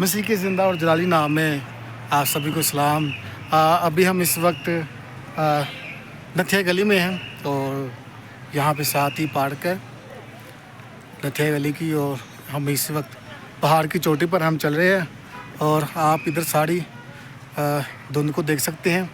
मसीह के ज़िंदा और जलाली नाम में आप सभी को सलाम। अभी हम इस वक्त नथिया गली में हैं और यहाँ पे साथ ही पार्क है नथिया गली की, और हम इस वक्त पहाड़ की चोटी पर हम चल रहे हैं और आप इधर सारी धुंध को देख सकते हैं।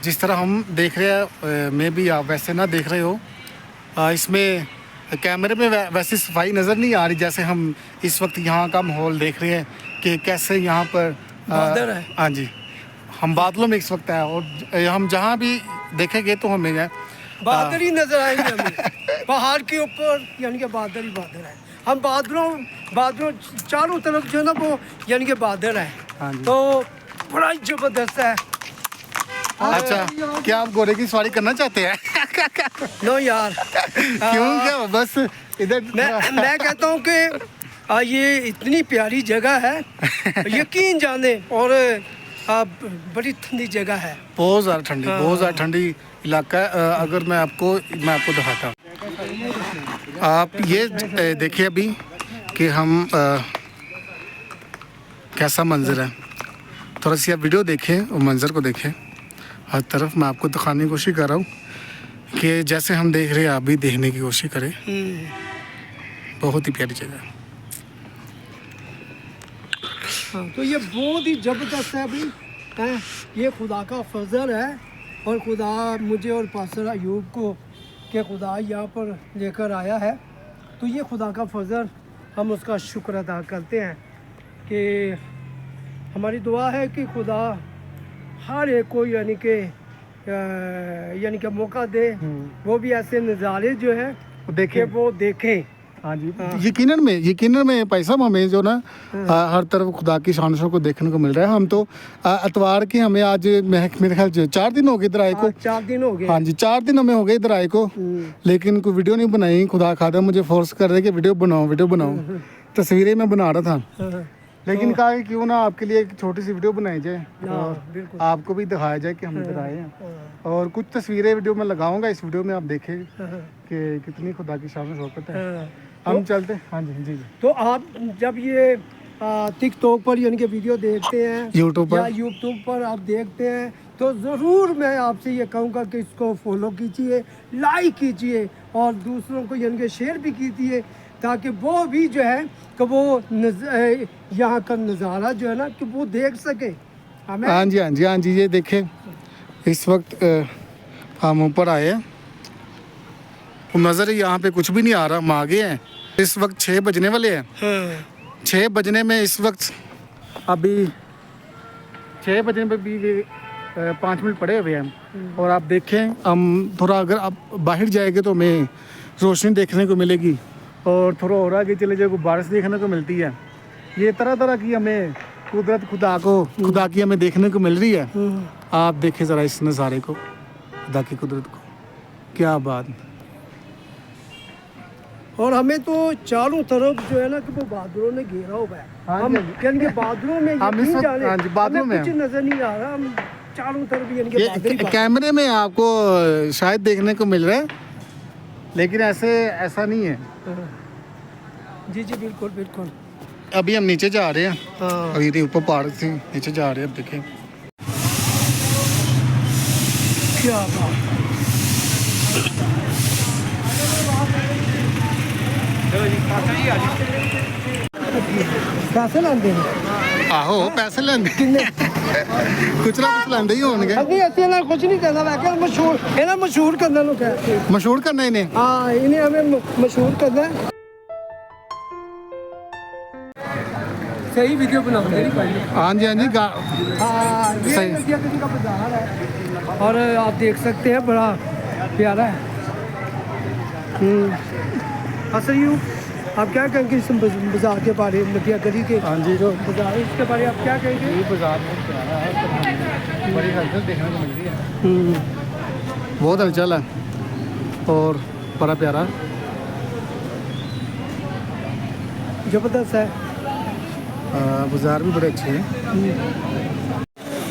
जिस तरह हम देख रहे हैं मैं भी आप वैसे ना देख रहे हो। इसमें कैमरे में वैसी सफाई नज़र नहीं आ रही जैसे हम इस वक्त यहाँ का माहौल देख रहे हैं कि कैसे यहाँ पर बादल है। हाँ जी, हम बादलों में इस वक्त हैं और हम जहाँ भी देखेंगे तो हमें बादल ही नजर आएंगे हमें। पहाड़ के ऊपर यानी कि बादल ही बादल है। हम बादलों चारों तरफ जो है ना वो यानी कि बादल है। हाँ जी। तो बड़ा ही जबरदस्त है। अच्छा, क्या आप घोड़े की सवारी करना चाहते हैं? नो यार, क्यों, क्या बस इधर मैं कहता हूँ कि ये इतनी प्यारी जगह है, यकीन जाने, और बड़ी ठंडी जगह है। बहुत ज़्यादा ठंडी इलाका है। अगर मैं आपको दिखाता हूँ, आप ये देखिए अभी कि हम कैसा मंजर है। थोड़ा सी आप वीडियो देखें और मंजर को देखें। हर तरफ मैं आपको दिखाने की कोशिश कर रहा हूँ कि जैसे हम देख रहे हैं आप भी देखने की कोशिश करें। बहुत ही प्यारी जगह है। हाँ, तो ये बहुत ही जबरदस्त है अभी है। ये खुदा का फजल है और खुदा मुझे और पास्टर अयूब को कि खुदा यहाँ पर लेकर आया है। तो ये खुदा का फजल, हम उसका शुक्र अदा करते हैं कि हमारी दुआ है कि खुदा हर एक को यानी कि मौका दे, वो भी ऐसे नज़ारे जो है देखें, वो देखें। हाँ जी, यकीनन में भाई साहब हमें जो ना हर तरफ खुदा की शानों को देखने को मिल रहा है। हम तो इतवार की हमें आज मेरे ख्याल 4 दिन हो गए इधर आए को। 4 दिन हो गए। हाँ जी, 4 दिन हमें हो गए इधर आए को, लेकिन कोई वीडियो नहीं बनाई। खुदा खादा मुझे फोर्स कर रहे कि वीडियो बनाओ। तस्वीरें मैं बना रहा था, लेकिन कहा कि क्यों ना आपके लिए एक छोटी सी वीडियो बनाई जाए और आपको भी दिखाया जाए कि हम इधर आए हैं। और कुछ तस्वीरें वीडियो में लगाऊंगा, इस वीडियो में आप देखें कि कितनी खुदा की शान शौकत है। हम चलते। हाँ जी जी। तो आप जब ये टिकटॉक पर यानी कि वीडियो देखते हैं, यूट्यूब पर आप देखते हैं, तो ज़रूर मैं आपसे ये कहूँगा कि इसको फॉलो कीजिए, लाइक कीजिए और दूसरों को यानी कि शेयर भी कीजिए, ताकि वो भी जो है कि वो यहाँ का नज़ारा जो है ना कि वो देख सके। हाँ जी, ये देखें इस वक्त हम ऊपर आए हैं, नज़र यहाँ पे कुछ भी नहीं आ रहा। हम आ गए हैं, इस वक्त 6 बजने वाले हैं। 6 बजने में इस वक्त अभी 6 बजने पे भी 5 मिनट पड़े हुए हैं। और आप देखें, हम थोड़ा अगर आप बाहर जाएंगे तो हमें रोशनी देखने को मिलेगी और थोड़ा और आगे चले जाए बारिश देखने को मिलती है। ये तरह की हमें कुदरत खुदा की हमें देखने को मिल रही है। आप देखें ज़रा इस नज़ारे को, खुदा की कुदरत को, क्या बात। और हमें तो चारों तरफ जो है ना कि वो बादलों ने घेरा हुआ है। हम यानी कि बादलों में बादलों में कुछ नजर नहीं आ रहा। हम चारों तरफ यानी कि बादल। कैमरे में आपको शायद देखने को मिल रहा है, लेकिन ऐसा नहीं है। जी बिल्कुल। अभी हम नीचे जा रहे हैं। अभी ऊपर पहाड़ से नीचे जा रहे हैं। देखें क्या बात। पैसे लेंदे आहो, पैसे लेंदे कुछ ना कुछ लेंदे ही होंगे। अभी ऐसे ना कुछ नहीं करना, मैं क्या मशहूर करना लोग है। मशहूर करना इन्हें। हाँ, इन्हें हमें मशहूर करना है। सही वीडियो बनाओगे। हाँ जी ये नथिया गली का बाजार है और आप देख सकते हैं बड़ा प्यारा है। असली आप क्या कहेंगे इस बाजार के बारे में, नथिया गली के? हाँ जी, जो बाजार इसके बारे में आप क्या कहेंगे? ये बाजार बहुत प्यारा है, बड़ी हलचल देखने को मिल रही है। बहुत हलचल है और बड़ा प्यारा, जबरदस्त है। बाजार भी बड़े अच्छे हैं।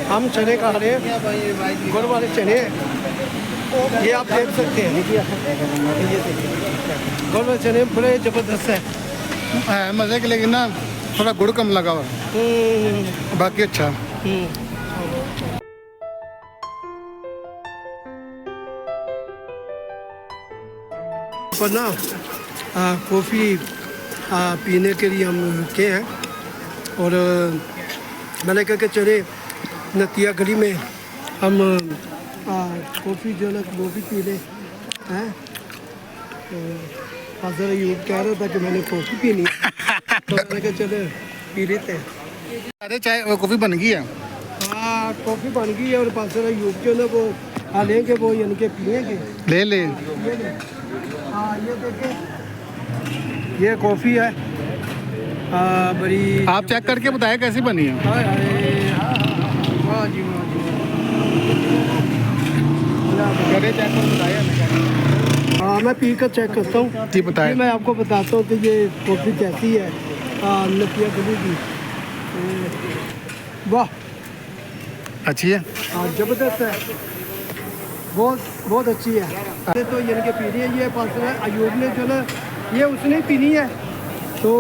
हम चने खा रहे हैं, गुड़ वाले चने, ये आप देख सकते हैं। गुड़ वाले चने बड़े ज़बरदस्त है। मज़े के, लेकिन ना थोड़ा गुड़ कम लगा हुआ है, बाकी अच्छा। पर ना कॉफ़ी पीने के लिए हम रुके हैं और मैंने कहा कि चले नतिया गली में हम कॉफ़ी जो है ना कॉफ़ी पी लें हैं। तो फादर अयूब कह रहा था कि मैंने कॉफ़ी पीनी है तो मैंने कहा चले पी लेते हैं। अरे चाय कॉफ़ी बन गई है। हाँ कॉफ़ी बन गई है और फादर अयूब जो है ना वो लेंगे वो यानी कि पिएंगे। ले ले ये ले। हाँ ये देखिए ये कॉफ़ी है बड़ी। आप चेक करके बताएं कैसी बनी है। हाय हाय वाह जी वाह जी करे चेक कर बताया। हाँ मैं पी कर चेक करता हूँ जी बताएं। मैं आपको बताता हूँ कि ये कॉफ़ी कैसी है नतिया गली की। वाह अच्छी है। हाँ ज़बरदस्त है बहुत बहुत अच्छी है। ये तो यानी कि पीनी है ये पास है अयूब ने जो ना ये उसने पीनी है तो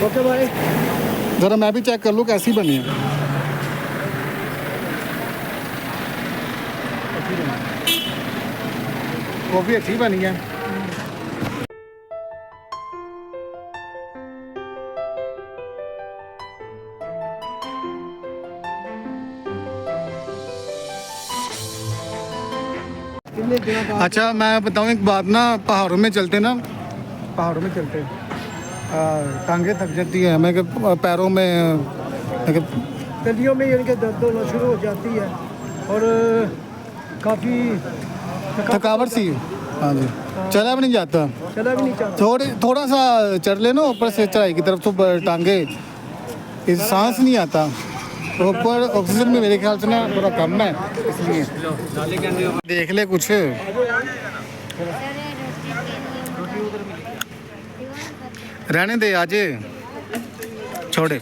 ओके भाई। ज़रा मैं भी चेक कर लूँ कैसी बनी है। कॉफ़ी अच्छी बनी है। कितने दिनों बाद अच्छा मैं बताऊँ एक बात ना, पहाड़ों में चलते ना, पहाड़ों में चलते टांगे थक जाती है हमें कि पैरों में गलियों में यानी कि दर्द होना शुरू हो जाती है और काफ़ी थकावट सी। हाँ जी, चला भी नहीं जाता। चला भी नहीं चाहता। थोड़ा सा चढ़ लेना ऊपर से चढ़ाई की तरफ तो टांगे सांस नहीं आता। तो ऊपर ऑक्सीजन में मेरे ख्याल से ना थोड़ा कम है, इसलिए देख ले कुछ। रहने दे आज छोड़े।